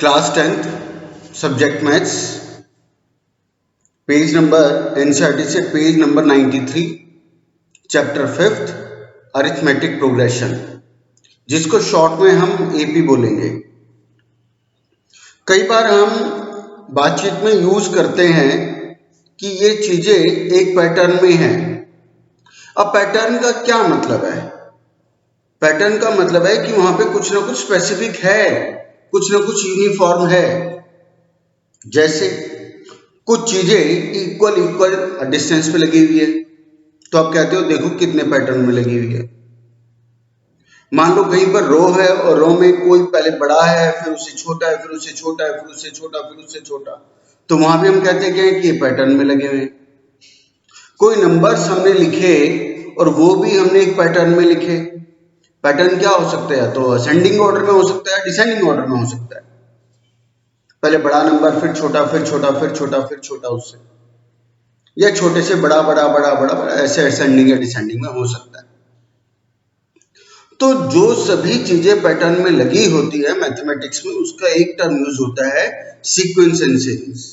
Class 10th subject maths, page number NCERT से page number 93, chapter 5th arithmetic progression, जिसको short में हम AP बोलेंगे। कई बार हम बातचीत में यूज करते हैं कि ये चीजें एक पैटर्न में हैं। अब पैटर्न का क्या मतलब है? पैटर्न का मतलब है कि वहां पे कुछ ना कुछ स्पेसिफिक है, कुछ ना कुछ यूनिफॉर्म है। जैसे कुछ चीजें इक्वल डिस्टेंस पे लगी हुई है, तो आप कहते हो देखो कितने पैटर्न में लगी हुई है। मान लो कहीं पर रो है और रो में कोई पहले बड़ा है, फिर उससे छोटा है, फिर उससे छोटा है, फिर उससे छोटा, फिर उससे छोटा, तो वहां भी हम कहते हैं कि ये पैटर्न में लगे हुए हैं। कोई नंबर्स हमने लिखे और वो भी हमने एक पैटर्न में लिखे। पैटर्न क्या हो सकता है? तो असेंडिंग ऑर्डर में हो सकता है, डिसेंडिंग ऑर्डर में हो सकता है। पहले बड़ा नंबर, फिर छोटा, फिर छोटा, फिर छोटा, फिर छोटा उससे, या छोटे से बड़ा बड़ा बड़ा बड़ा बड़ा, ऐसे असेंडिंग या डिसेंडिंग में हो सकता है। तो जो सभी चीजें पैटर्न में लगी होती है मैथमेटिक्स में, उसका एक टर्म यूज होता है सीक्वेंस एंड सीरीज।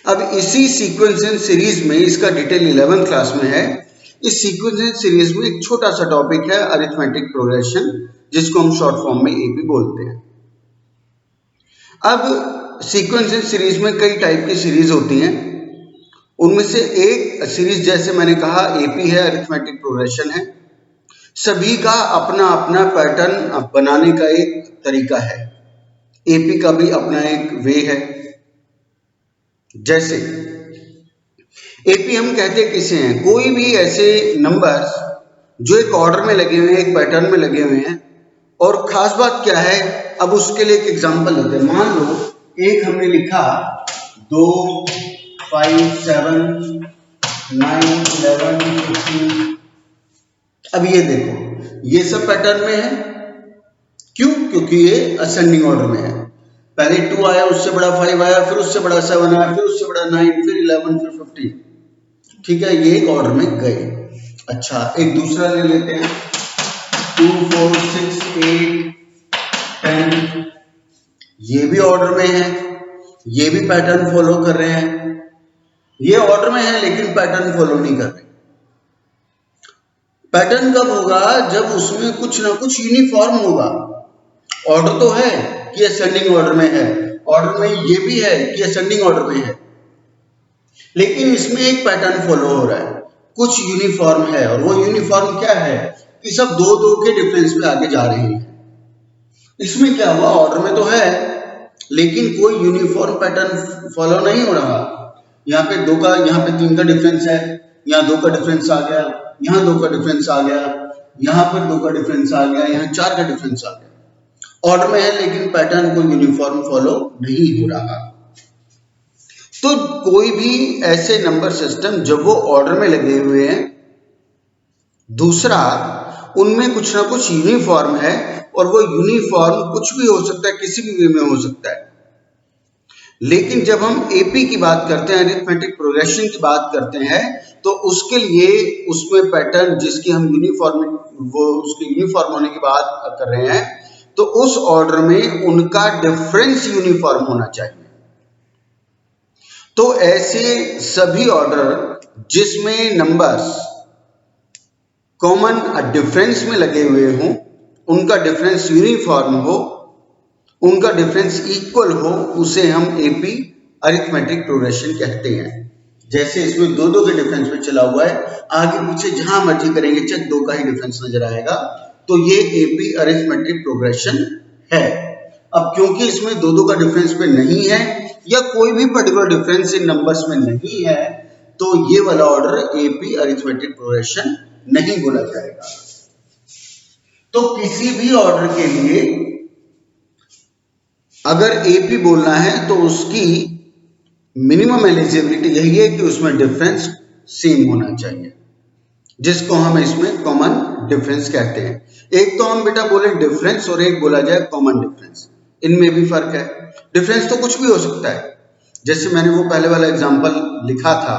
अब इसी सीक्वेंस एंड सीरीज में, इसका डिटेल 11th क्लास में है। इस सीक्वेंस एंड सीरीज में एक छोटा सा टॉपिक है अरिथमेटिक प्रोग्रेशन, जिसको हम शॉर्ट फॉर्म में एपी बोलते हैं। अब सीक्वेंस एंड सीरीज में कई टाइप की सीरीज होती हैं। उनमें से एक सीरीज, जैसे मैंने कहा, एपी है, अरिथमेटिक प्रोग्रेशन है। सभी का अपना अपना पैटर्न बनाने का एक तरीका है। एपी का भी अपना एक वे है। जैसे एपी हम कहते किसे हैं? कोई भी ऐसे नंबर्स जो एक ऑर्डर में लगे हुए हैं, एक पैटर्न में लगे हुए हैं। और खास बात क्या है, अब उसके लिए एक एग्जांपल लेते हैं। मान लो एक हमने लिखा 2, 5, 7, 9, 11, 15। अब ये देखो, ये सब पैटर्न में है। क्यों? क्योंकि ये असेंडिंग ऑर्डर में है। पहले 2 आया, उससे बड़ा 5 आया, फिर उससे बड़ा 7 आया, फिर उससे बड़ा 9, फिर 11, फिर 15। ठीक है, ये एक ऑर्डर में गए। अच्छा, एक दूसरा ले लेते हैं, 2, 4, 6, 8, 10। ये भी ऑर्डर में है, ये भी पैटर्न फॉलो कर रहे हैं। ये ऑर्डर में है लेकिन पैटर्न फॉलो नहीं कर रहे। पैटर्न कब होगा? जब उसमें कुछ ना कुछ यूनिफॉर्म होगा। ऑर्डर तो है कि असेंडिंग ऑर्डर में है, ऑर्डर में ये भी है कि असेंडिंग ऑर्डर में है, लेकिन इसमें एक पैटर्न फॉलो हो रहा है, कुछ यूनिफॉर्म है। और वो यूनिफॉर्म क्या है? कि सब 2-2 के डिफरेंस पे आगे जा रहे हैं। इसमें क्या हुआ? ऑर्डर में तो है लेकिन कोई यूनिफॉर्म पैटर्न फॉलो नहीं हो रहा। यहाँ पे 2 का, यहाँ पे 3 का डिफरेंस है, यहाँ 2 का डिफरेंस आ गया, यहाँ 2 का डिफरेंस आ गया, यहाँ पर 2 का डिफरेंस आ गया, यहाँ 4 का डिफरेंस आ गया। ऑर्डर में है लेकिन पैटर्न को यूनिफॉर्म फॉलो नहीं हो रहा। तो कोई भी ऐसे नंबर सिस्टम जब वो ऑर्डर में लगे हुए हैं, दूसरा उनमें कुछ ना कुछ यूनिफॉर्म है, और वो यूनिफॉर्म कुछ भी हो सकता है, किसी भी वे में हो सकता है। लेकिन जब हम एपी की बात करते हैं, अरिथमेटिक प्रोग्रेशन की बात करते हैं, तो उसके लिए उसमें पैटर्न जिसकी हम यूनिफॉर्म, वो उसके यूनिफॉर्म होने की बात कर रहे हैं, तो उस ऑर्डर में उनका डिफरेंस यूनिफॉर्म होना चाहिए। तो ऐसे सभी ऑर्डर जिसमें नंबर्स कॉमन डिफरेंस में लगे हुए हों, उनका डिफरेंस यूनिफॉर्म हो, उनका डिफरेंस इक्वल हो, उसे हम एपी अरिथमेटिक प्रोग्रेशन कहते हैं। जैसे इसमें 2-2 के डिफरेंस पे चला हुआ है, आगे पीछे जहां मर्जी करेंगे चेक 2 का ही डिफरेंस नजर आएगा, तो ये एपी अरिथमेटिक प्रोग्रेशन है। अब क्योंकि इसमें 2-2 का डिफरेंस पे नहीं है, या कोई भी पर्टिकुलर डिफरेंस इन नंबर्स में नहीं है, तो ये वाला ऑर्डर एपी अरिथमेटिक प्रोग्रेशन नहीं बोला जाएगा। तो किसी भी ऑर्डर के लिए अगर एपी बोलना है तो उसकी मिनिमम एलिजिबिलिटी यही है कि उसमें डिफरेंस सेम होना चाहिए, जिसको हम इसमें कॉमन डिफरेंस कहते हैं। एक तो हम बेटा बोले डिफरेंस, और एक बोला जाए कॉमन डिफरेंस। इनमें भी फर्क है। डिफरेंस तो कुछ भी हो सकता है। जैसे मैंने वो पहले वाला एग्जांपल लिखा था,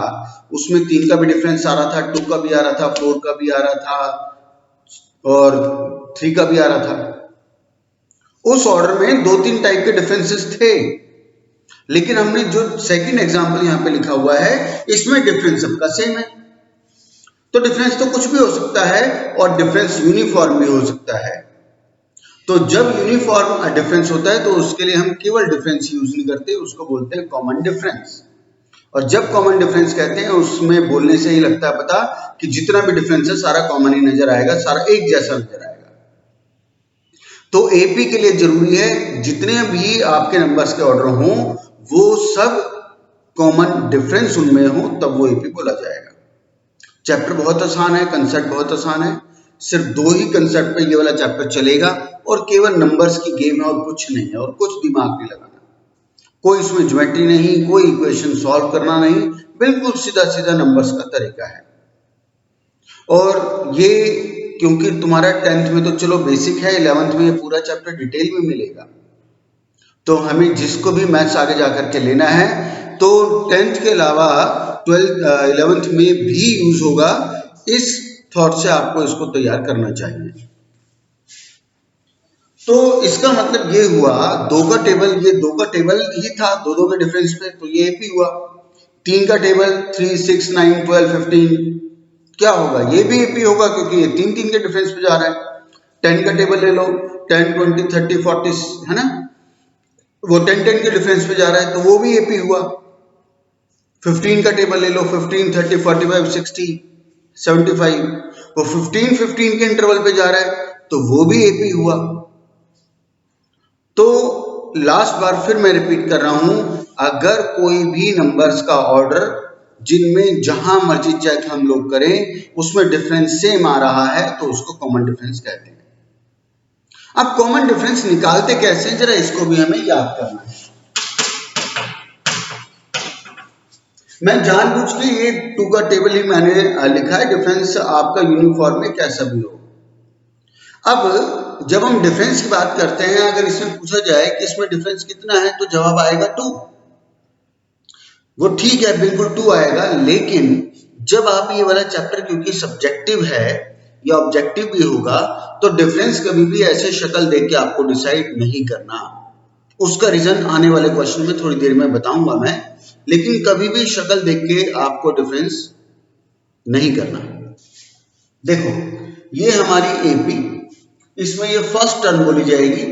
उसमें 3 का भी डिफरेंस आ रहा था, 2 का भी आ रहा था, 4 का भी आ रहा था, और 3 का भी आ रहा था। उस ऑर्डर में 2-3 टाइप के डिफरेंसेस थे, लेकिन हमने जो सेकंड एग्जांपल यहाँ पे लिखा हुआ है इसमें डिफरेंस सबका सेम है। तो डिफरेंस तो कुछ भी हो सकता है और डिफरेंस यूनिफॉर्म भी हो सकता है। तो जब यूनिफॉर्म डिफरेंस होता है तो उसके लिए हम केवल डिफरेंस यूज नहीं करते, उसको बोलते हैं कॉमन डिफरेंस। और जब कॉमन डिफरेंस कहते हैं उसमें बोलने से ही लगता है पता कि जितना भी डिफरेंस है सारा कॉमन ही नजर आएगा, सारा एक जैसा नजर आएगा। तो एपी के लिए जरूरी है जितने भी आपके नंबर्स के ऑर्डर हों वो सब कॉमन डिफरेंस उनमें हो, तब वो एपी बोला जाएगा। चैप्टर बहुत आसान है, कंसेप्ट बहुत आसान है, सिर्फ 2 ही कंसेप्ट पे ये वाला चैप्टर चलेगा और केवल नंबर्स की गेम है और कुछ नहीं है, और कुछ दिमाग नहीं लगाना। कोई इसमें ज्योमेट्री नहीं, कोई इक्वेशन सॉल्व करना नहीं, बिल्कुल सीधा सीधा नंबर्स का तरीका है। और ये क्योंकि तुम्हारा 10th में तो चलो बेसिक है, 11th में ये पूरा चैप्टर डिटेल में मिलेगा, तो हमें जिसको भी मैथ्स आगे जाकर के लेना है तो 10th के अलावा 11th में भी यूज होगा। इस थॉट से आपको इसको तैयार करना चाहिए। तो इसका मतलब ये हुआ 2 का टेबल, ये 2 का टेबल ही था 2 के डिफरेंस पे, तो ये एपी हुआ। 3 का टेबल 3, 6, 9, 12, 15 क्या होगा, ये भी एपी होगा क्योंकि ये 3 के डिफरेंस पे जा रहा है। 10 का टेबल ले लो, 10, 20, 30, 40 है ना, वो 10 के डिफरेंस पे जा रहा है तो वो भी एपी हुआ। 15 का टेबल ले लो, 15, 30, 45, 60, 75, वो 15 के इंटरवल पे जा रहा है तो वो भी एपी हुआ। तो लास्ट बार फिर मैं रिपीट कर रहा हूं, अगर कोई भी नंबर्स का ऑर्डर जिनमें जहां मर्जी चेक हम लोग करें उसमें डिफरेंस सेम आ रहा है तो उसको कॉमन डिफरेंस कहते हैं। अब कॉमन डिफरेंस निकालते कैसे हैं, जरा इसको भी हमें याद करना है। मैं जानबूझ के ये 2 का टेबल ही मैंने लिखा है, डिफरेंस आपका यूनिफॉर्म में कैसा भी हो। अब जब हम डिफरेंस की बात करते हैं, अगर इसमें पूछा जाए कि इसमें डिफरेंस कितना है तो जवाब आएगा 2। वो ठीक है, बिल्कुल 2 आएगा, लेकिन जब आप ये वाला चैप्टर क्योंकि सब्जेक्टिव है या ऑब्जेक्टिव भी होगा तो डिफरेंस कभी भी ऐसे शक्ल देख के आपको डिसाइड नहीं करना। उसका रीजन आने वाले क्वेश्चन में थोड़ी देर में बताऊंगा मैं, लेकिन कभी भी शक्ल देख के आपको डिफरेंस नहीं करना। देखो ये हमारी एपी, इसमें ये फर्स्ट टर्म बोली जाएगी,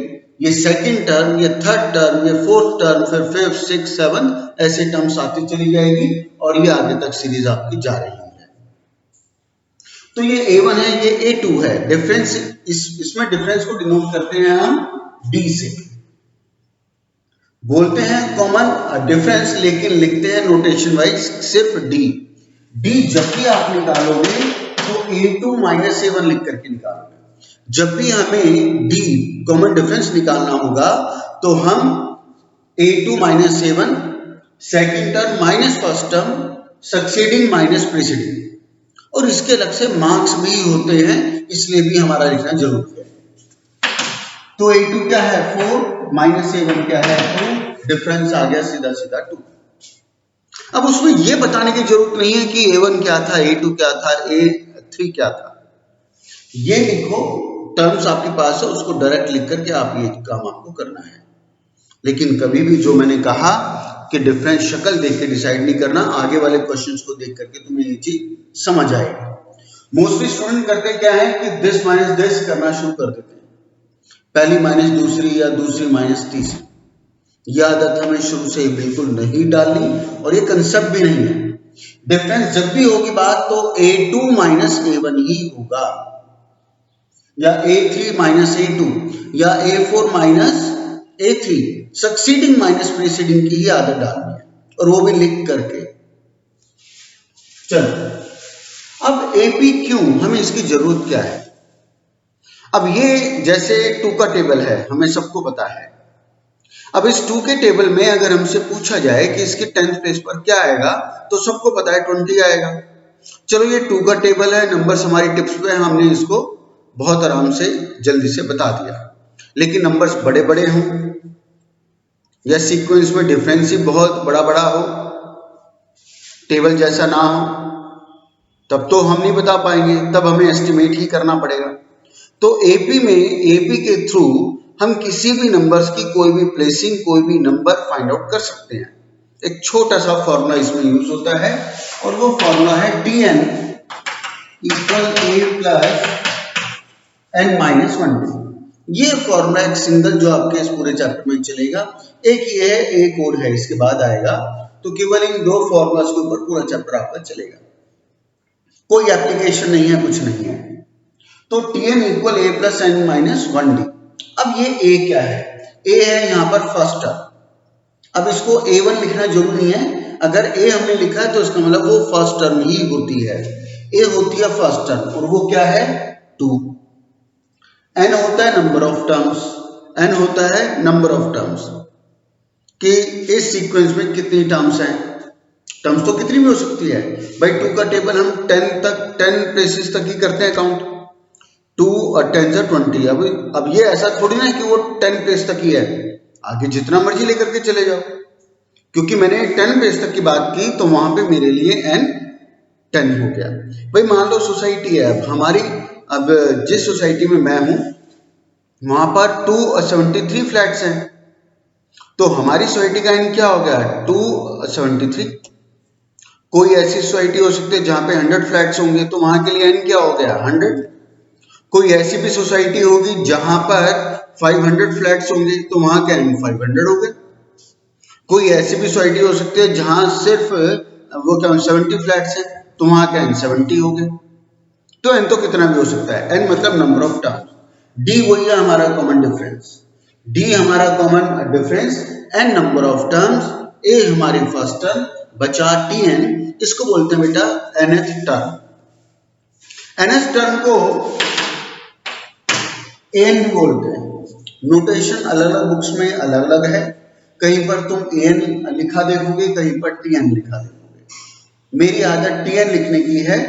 ये सेकंड टर्म, ये थर्ड टर्म, ये फोर्थ टर्म, फिर 5, 6, 7 ऐसे टर्म्स आती चली जाएगी और ये आगे तक सीरीज आपकी जा रही है। तो ये A1 है, ये A2 है। डिफरेंस इसमें डिफरेंस को डिनोट करते हैं हम D से, बोलते हैं कॉमन डिफरेंस, लेकिन लिखते हैं नोटेशन वाइज सिर्फ D। D जब भी आप निकालोगे तो A2 माइनस A1 लिख करके निकालोगे। जब भी हमें D कॉमन डिफरेंस निकालना होगा तो हम A2 minus A1 second term minus first term succeeding minus preceding, और इसके अलग से मार्क्स भी होते हैं, इसलिए भी हमारा लिखना जरूरी है। तो A2 क्या है 4 माइनस A1 क्या है 2, डिफरेंस आ गया सीधा सीधा 2। अब उसमें यह बताने की जरूरत नहीं है कि A1 क्या था, A2 क्या था, A3 क्या था। ये लिखो, टर्म्स आपके पास है, उसको डायरेक्ट लिख करके आप ये काम आपको करना है। लेकिन कभी भी जो मैंने कहा कि डिफरेंस शक्ल देख के डिसाइड नहीं करना, आगे वाले क्वेश्चंस को देख करके तुम्हें ये चीज समझ आएगी। मोस्टली स्टूडेंट करते क्या है कि दिस माइनस दिस करना शुरू कर देते हैं, पहली माइनस दूसरी या दूसरी माइनस तीसरी। यह आदत हमें शुरू से ही बिल्कुल नहीं डालनी और ये कंसेप्ट भी नहीं है। डिफरेंस जब भी होगी बात तो A2 माइनस A1 ही होगा, या A3 माइनस A2, या A4 minus A3, succeeding minus preceding की ही आदत डालनी है, और वो भी लिख करके। चलो अब एपी क्यों, हमें इसकी जरूरत क्या है। अब ये जैसे 2 का टेबल है, हमें सबको पता है। अब इस 2 के टेबल में अगर हमसे पूछा जाए कि इसके 10th प्लेस पर क्या आएगा तो सबको पता है 20 आएगा। चलो ये 2 का टेबल है, नंबर्स हमारी टिप्स पे हमने इसको बहुत आराम से जल्दी से बता दिया, लेकिन नंबर्स बड़े बड़े हों या सीक्वेंस में डिफरेंस ही बहुत बड़ा बड़ा हो, टेबल जैसा ना हो, तब तो हम नहीं बता पाएंगे, तब हमें एस्टिमेट ही करना पड़ेगा। तो एपी में, एपी के थ्रू हम किसी भी नंबर्स की कोई भी प्लेसिंग, कोई भी नंबर फाइंड आउट कर सकते हैं। एक छोटा सा फॉर्मूला इसमें यूज होता है और वो फॉर्मूला है Tn equal a plus n minus 1। ये फॉर्मूला एक सिंगल जो आपके इस पूरे चैप्टर में चलेगा, एक ये है, एक और है इसके बाद आएगा, तो केवल इन दो फॉर्मूलाज के ऊपर पूरा चैप्टर आपका चलेगा, कोई एप्लीकेशन नहीं है, कुछ नहीं है। तो Tn equal a plus n minus 1d। अब ये a क्या है? a है यहाँ पर फर्स्ट टर्म। अब इसको a1 लिखना जरूरी नहीं है, अगर a हमने लिखा है तो इसका मतलब वो फर्स्ट टर्म ही होती है। a होती है फर्स्ट टर्म और वो क्या है? 2। n होता है नंबर ऑफ टर्म्स, n होता है नंबर ऑफ टर्म्स कि इस सीक्वेंस में कितनी टर्म्स हैं। टर्म्स तो कितनी भी हो सकती है भाई, 2 का टेबल हम 10 प्लेसेस तक ही करते हैं काउंट, 2 और 10 से 20। अब ये ऐसा थोड़ी ना है कि वो 10 प्लेस तक ही है, आगे जितना मर्जी लेकर के चले जाओ। क्योंकि मैंने 10 प्लेस तक की बात की तो वहां पे मेरे लिए n 10 हो गया। भाई मान लो सोसाइटी है, अब हमारी, अब जिस सोसाइटी में मैं हूं वहां पर 273 फ्लैट्स हैं, तो हमारी सोसाइटी का n क्या हो गया? 273। कोई ऐसी सोसाइटी हो सकती है जहां पे 100 फ्लैट्स होंगे तो वहां के लिए n क्या हो गया? 100। कोई ऐसी भी सोसाइटी होगी जहां पर 500 फ्लैट्स होंगे तो वहां का n 500 हो गए। कोई ऐसी भी सोसाइटी हो सकती है जहां सिर्फ वो क्या 70 फ्लैट्स हैं तो वहां का n 70 हो गए। तो n तो कितना भी हो सकता है, n मतलब नंबर ऑफ टर्म्स। d वही है हमारा कॉमन डिफरेंस, d हमारा common difference, n number of terms, a हमारी फर्स्ट टर्म, बचा Tn, इसको बोलते हैं बेटा nth टर्म। nth टर्म को an भी बोलते हैं। नोटेशन अलग अलग बुक्स में अलग अलग है, कहीं पर तुम an लिखा देखोगे, कहीं पर Tn लिखा देखोगे। मेरी आदत Tn लिखने की है,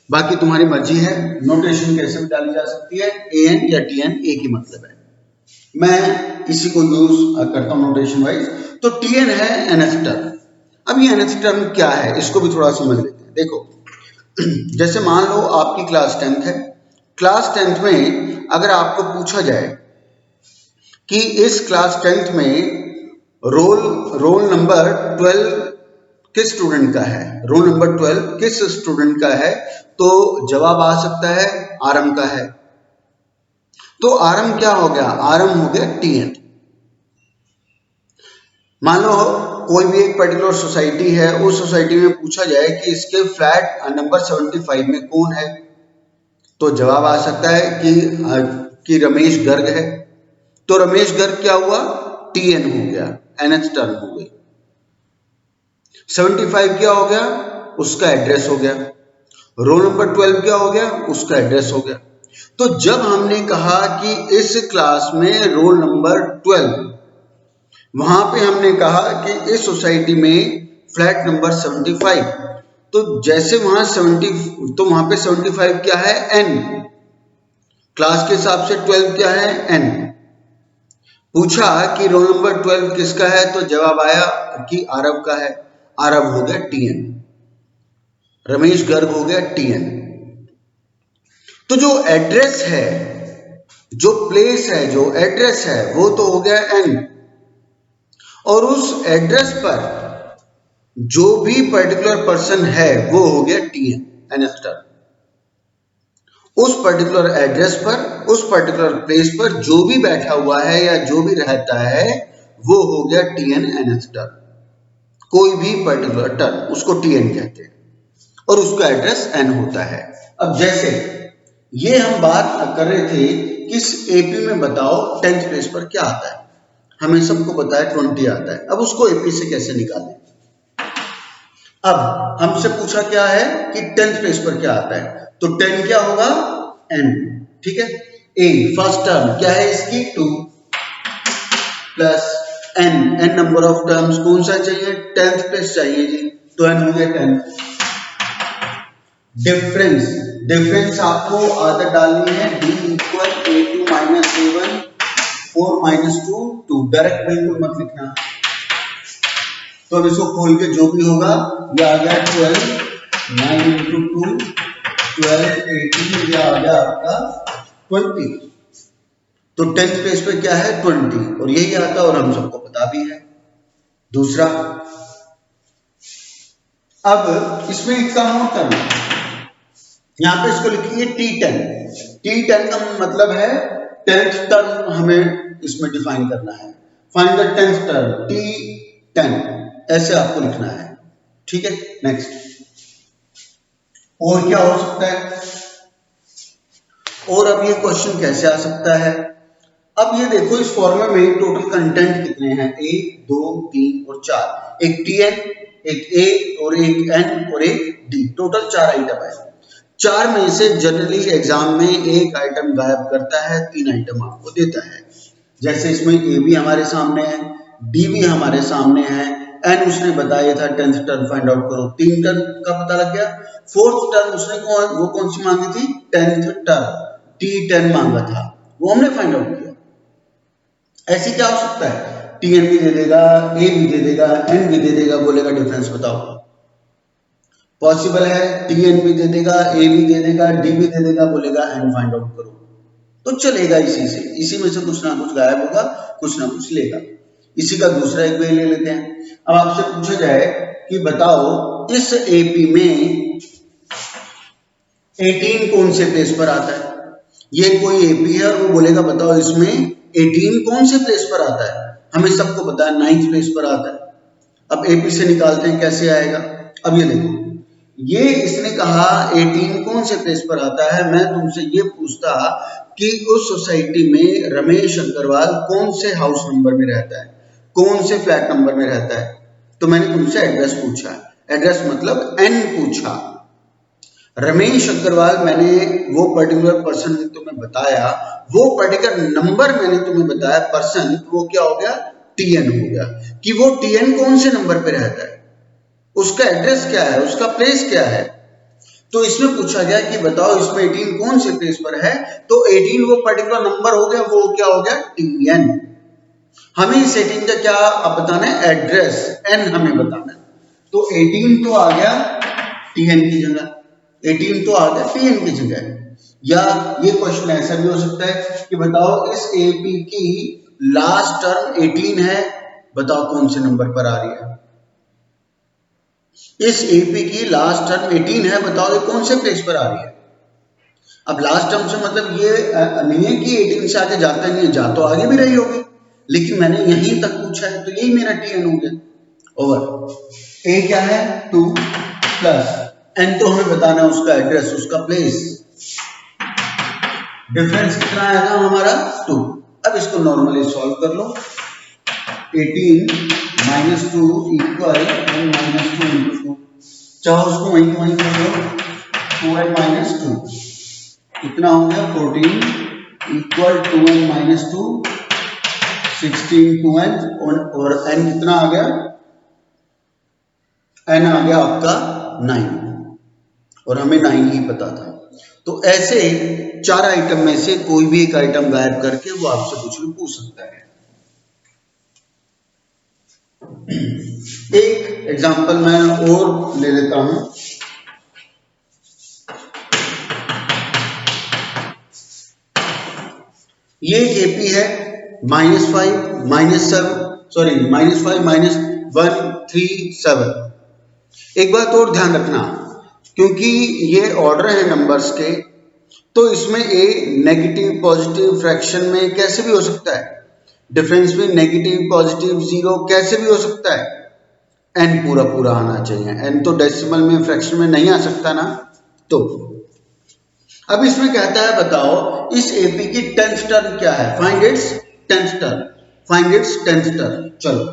बाकी तुम्हारी मर्जी है, नोटेशन कैसे भी डाली जा सकती है, an या Tn एक ही मतलब है, मैं इसी को यूज करता हूं नोटेशन वाइज। तो Tn है nth टर्म। अब ये nth टर्म क्या है इसको भी थोड़ा समझ लेते हैं। देखो जैसे मान लो आपकी क्लास 10th है, क्लास 10th में अगर आपको पूछा जाए कि इस क्लास 10th में रोल नंबर 12 किस स्टूडेंट का है, रोल नंबर 12 किस स्टूडेंट का है, तो जवाब आ सकता है आरम का है। तो आरम क्या हो गया? आरम हो गया Tn। मान लो कोई भी एक पर्टिकुलर सोसाइटी है, उस सोसाइटी में पूछा जाए कि इसके फ्लैट नंबर 75 में कौन है, तो जवाब आ सकता है कि रमेश गर्ग है। तो रमेश गर्ग क्या हुआ? Tn हो गया, nth टर्म हो गई। 75 क्या हो गया? उसका एड्रेस हो गया। रोल नंबर 12 क्या हो गया? उसका एड्रेस हो गया। तो जब हमने कहा कि इस क्लास में रोल नंबर 12, वहां पे हमने कहा कि इस सोसाइटी में फ्लैट नंबर 75, तो जैसे वहां 70, तो वहां पे 75 क्या है? n। क्लास के हिसाब से 12 क्या है? n। पूछा कि रोल नंबर 12 किसका है, तो जवाब आया कि आरव का है। आरव हो गया Tn, रमेश गर्ग हो गया Tn। तो जो एड्रेस है, जो प्लेस है, जो एड्रेस है, वो तो हो गया n, और उस एड्रेस पर जो भी पर्टिकुलर पर्सन है वो हो गया Tn, nth टर्म। उस पर्टिकुलर एड्रेस पर, उस पर्टिकुलर प्लेस पर जो भी बैठा हुआ है या जो भी रहता है वो हो गया Tn, nth टर्म। कोई भी पर्टिकुलर टर्म उसको Tn कहते हैं और उसका एड्रेस n होता है। अब जैसे ये हम बात कर रहे थे किस एपी में, बताओ 10th प्लेस पर क्या आता है, हमें सबको पता है 20 आता है। अब उसको एपी से कैसे निकालें? अब हमसे पूछा क्या है कि 10th प्लेस पर क्या आता है, तो 10 क्या होगा? n, ठीक है। a फर्स्ट टर्म क्या है इसकी? 2 plus n number of terms कौन सा चाहिए? 10th प्लेस चाहिए जी, तो n हो गया 10। डिफरेंस आपको आदत डालनी है, d equal a2 minus a1 4 minus 2 2, direct बिल्कुल मत लिखना। तो अब इसको खोल के जो भी होगा ये आ गया 12, 9 इंटू 2 12, 18, ये आ गया आपका 20। तो 10th प्लेस पे क्या है 20 और यही आता है और हम सबको पता भी है। दूसरा, अब इसमें एक काम और करना, यहां पे इसको लिखिए T10। T10 का मतलब है 10th टर्म हमें इसमें डिफाइन करना है। Find the 10th term T10, ऐसे आपको लिखना है। ठीक है, नेक्स्ट। और क्या हो सकता है, और अब ये क्वेश्चन कैसे आ सकता है। अब ये देखो, इस फॉर्मूले में टोटल कंटेंट कितने हैं, 1 2 3 और 4। एक Tn, एक A और एक N और एक D, टोटल 4 आइटम है। 4 में से जनरली एग्जाम में एक आइटम गायब करता है, 3 आइटम आपको देता है। जैसे इसमें A भी हमारे सामने है, D भी हमारे सामने है, N उसने बताया था 10th टर्म फाइंड आउट करो, 3 टर्म का पता लग गया। 4th टर्म उसने वो कौन सी मांगी थी, 10th टर्म T10 मांगा था, वो हमने फाइंड आउट किया। ऐसे क्या हो सकता है, Tn भी दे देगा, A भी दे देगा, N भी दे देगा, बोलेगा डिफरेंस बताओ। पॉसिबल है, Tn भी दे देगा, A भी दे देगा, D भी दे देगा, बोलेगा N फाइंड आउट करो। तो चलेगा इसी में से कुछ ना कुछ गायब होगा, कुछ ना कुछ लेगा। इसी का दूसरा एक वे ले लेते हैं। अब आपसे पूछा जाए कि बताओ इस AP में 18 कौन से प्लेस पर आता है। ये कोई AP है और वो बोलेगा बताओ इसमें 18 कौन से प्लेस पर आता है। हमें सबको पता है 9th प्लेस पर आता है। अब AP से निकालते हैं, कैसे आएगा। अब ये देखो, ये इसने कहा 18 कौन से प्लेस पर आता है। मैं तुमसे ये पूछता कि उस सोसाइटी में रमेश अग्रवाल कौन से हाउस नंबर में रहता है, कौन से फ्लैट नंबर में रहता है। तो मैंने तुमसे एड्रेस पूछा, एड्रेस मतलब N पूछा। रमेश अग्रवाल मैंने वो पर्टिकुलर पर्सन तुम्हें बताया, वो पर्टिकुलर नंबर मैंने तुम्हें बताया पर्सन, वो क्या हो गया, Tn हो गया। कि वो Tn कौन से नंबर पे रहता है, उसका एड्रेस क्या है, उसका प्लेस क्या है। तो इसमें पूछा गया कि बताओ इसमें 18 कौन से प्लेस पर है, तो 18 वो पर्टिकुलर नंबर हो गया, वो क्या हो गया, Tn। हमें इस 18 का क्या अब बताना है, एड्रेस, N हमें बताना है। तो 18 तो आ गया Tn की जगह, 18 तो आ गया Tn की जगह। या ये क्वेश्चन ऐसा भी हो सकता है कि बताओ इस AP की लास्ट टर्म 18 है, बताओ कौन से नंबर पर आ रही है। इस AP की लास्ट टर्म 18 है, बताओ ये कौन से प्लेस पर आ रही है। अब लास्ट टर्म से मतलब ये नहीं है कि 18 से आगे जाता नहीं है, जा तो आगे भी रही होगी, लेकिन मैंने यहीं तक पूछा है तो यही मेरा Tn हो गया। ओवर A क्या है 2 प्लस N तो हमें बताना है उसका एड्रेस, उसका प्लेस। डिफरेंस कितना आएगा हमारा 2। अब इसको नॉर्मली सॉल्व कर लो। 18 minus 2 equal N minus 2 into 2, चाहो उसको वहीं वहीं कर लो, 2N माइनस 2 कितना हो गया 14 इक्वल 2N माइनस 2 16 2N और N कितना आ गया, N आ गया आपका 9 और हमें 9 ही पता था। तो ऐसे 4 आइटम में से कोई भी एक आइटम गायब करके वो आपसे कुछ भी पूछ सकता है। एक एग्जांपल मैं और ले लेता हूं। ये एक AP है -5 -7 सॉरी -5 -1 3 7। एक बात और ध्यान रखना, क्योंकि ये ऑर्डर है नंबर्स के, तो इसमें A नेगेटिव पॉजिटिव फ्रैक्शन में कैसे भी हो सकता है, डिफरेंस में नेगेटिव पॉजिटिव 0 कैसे भी हो सकता है। N पूरा पूरा आना चाहिए, N तो डेसिमल में फ्रैक्शन में नहीं आ सकता ना। तो अब इसमें कहता है बताओ इस AP की 10th टर्म क्या है, find its 10th term, find its 10th term. चलो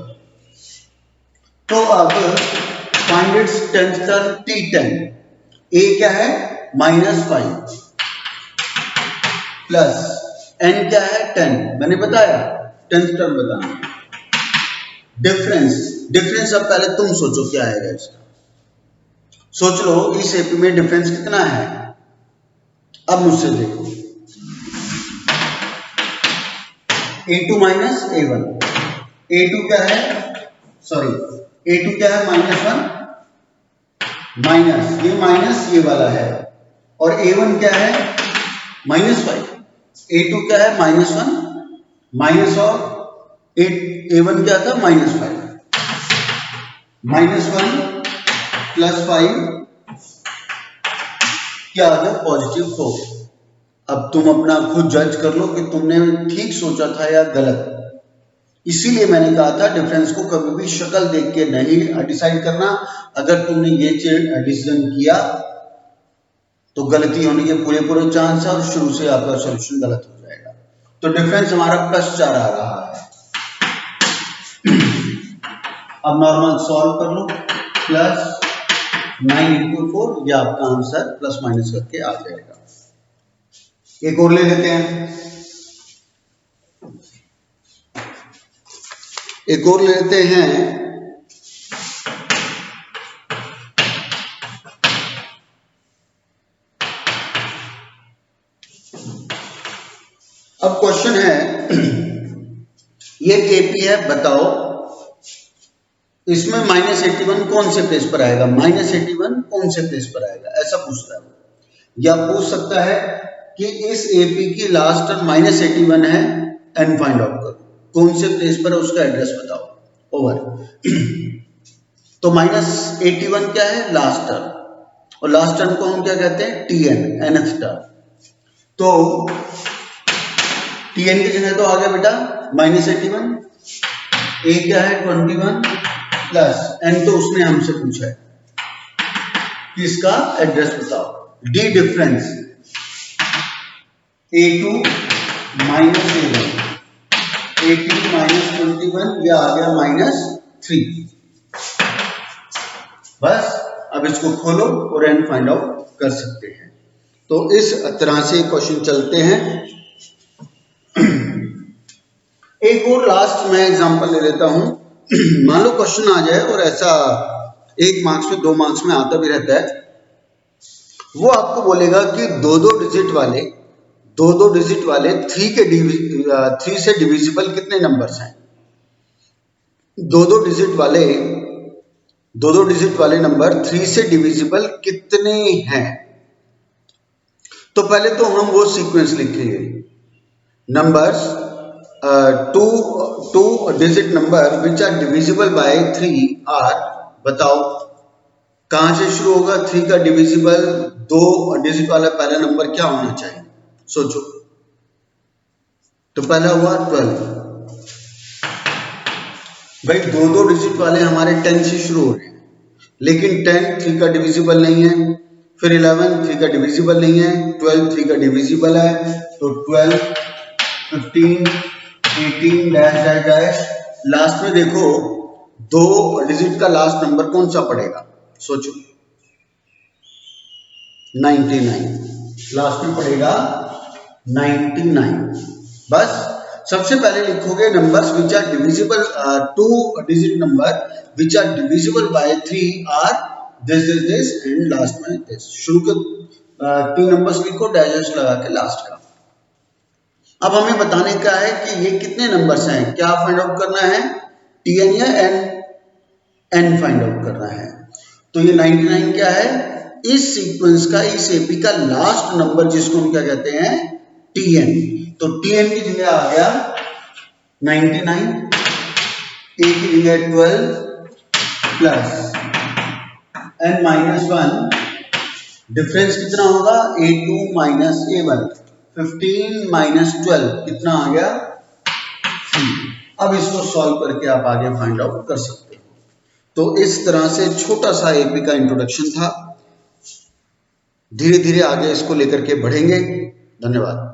तो अब find its 10th term T10। A क्या है -5 प्लस N क्या है 10, मैंने बताया 10th टर्म बताना। डिफरेंस अब पहले तुम सोचो क्या आएगा इसका, सोच लो इस AP में डिफरेंस कितना है। अब मुझसे देखो A2 माइनस A1, A2 क्या है सॉरी A2 क्या है -1 माइनस ये माइनस ये वाला है, और A1 क्या है -5। A2 क्या है -1 माइनस ऑफ A1 क्या था, -5, -1 + 5 क्या आ गया, +4। अब तुम अपना खुद जज कर लो कि तुमने ठीक सोचा था या गलत। इसीलिए मैंने कहा था डिफरेंस को कभी भी शक्ल देख के नहीं डिसाइड करना। अगर तुमने ये डिसीजन किया तो गलती होने के पूरे पूरे चांस है और शुरू से आपका सॉल्यूशन गलत हो जाएगा। तो डिफरेंस हमारा +4 आ रहा है। अब नॉर्मल सॉल्व कर लो, +9 × 4, ये आपका आंसर प्लस माइनस करके आ जाएगा। एक और ले लेते हैं, एक और ले लेते हैं। अब क्वेश्चन है, ये केपी है, बताओ इसमें -81 कौन से प्लेस पर आएगा, -81 कौन से प्लेस पर आएगा, ऐसा पूछता है। या पूछ सकता है कि इस एपी की लास्ट टर्म -81 है, एन फाइंड आउट करो, कौन से प्लेस पर है उसका एड्रेस बताओ, ओवर। तो -81 क्या है, लास्ट टर्म, और लास्ट टर्म को हम क्या कहते हैं, टीएन, nth टर्म। तो टीएन की जगह तो आ गया बेटा -81, ए क्या है 21 प्लस एन, तो उसने हमसे पूछा है कि इसका एड्रेस बताओ। D difference A2 - A1, A2 - 21, यह आ गया -3। बस अब इसको खोलो और एन फाइंड आउट कर सकते हैं। तो इस तरह से क्वेश्चन चलते हैं। एक और लास्ट में एग्जांपल ले लेता हूं। मान लो क्वेश्चन आ जाए और ऐसा 1 मार्क्स में 2 मार्क्स में आता भी रहता है, वो आपको बोलेगा कि दो दो डिजिट वाले 3 से डिविजिबल कितने नंबर्स हैं। दो दो डिजिट वाले नंबर 3 से डिविजिबल कितने हैं। तो पहले तो हम वो सीक्वेंस लिखेंगे, numbers two digit number which are divisible by 3 are, बताओ कहां से शुरू होगा 3 का डिविजिबल 2 डिजिट वाला पहला नंबर क्या होना चाहिए, सोचो। तो पहला हुआ 12, भाई दो डिजिट वाले हमारे 10 से शुरू हो रहे हैं, लेकिन 10 3 का डिविजिबल नहीं है। फिर 11 3 का डिविजिबल नहीं है, 12 3 का डिविजिबल है। तो 12, 15, 18 डैश डैश डैश, लास्ट में देखो 2 डिजिट का लास्ट नंबर कौन सा पड़ेगा, सोचो। 99, लास्ट में पड़ेगा 99। बस सबसे पहले लिखोगे numbers which are divisible, 2 digit number which are divisible by 3 are this and last में दिस। शुरू के 3 नंबर्स लिखो, डैश लगा के लास्ट का। अब हमें बताने का है कि ये कितने नंबर्स हैं, क्या फाइंड आउट करना है, टीएन या एन, एन फाइंड आउट करना है। तो ये 99 क्या है, इस सीक्वेंस का, इस एपी का लास्ट नंबर जिसको हम क्या कहते हैं, टीएन। तो टीएन की जगह आ गया 99, ए की जगह 12 प्लस एन -1, डिफरेंस कितना होगा, A2 - A1, 15 - 12 कितना आ गया 3। अब इसको सॉल्व करके आप आगे फाइंड आउट कर सकते हो। तो इस तरह से छोटा सा एपी का इंट्रोडक्शन था, धीरे धीरे आगे इसको लेकर के बढ़ेंगे। धन्यवाद।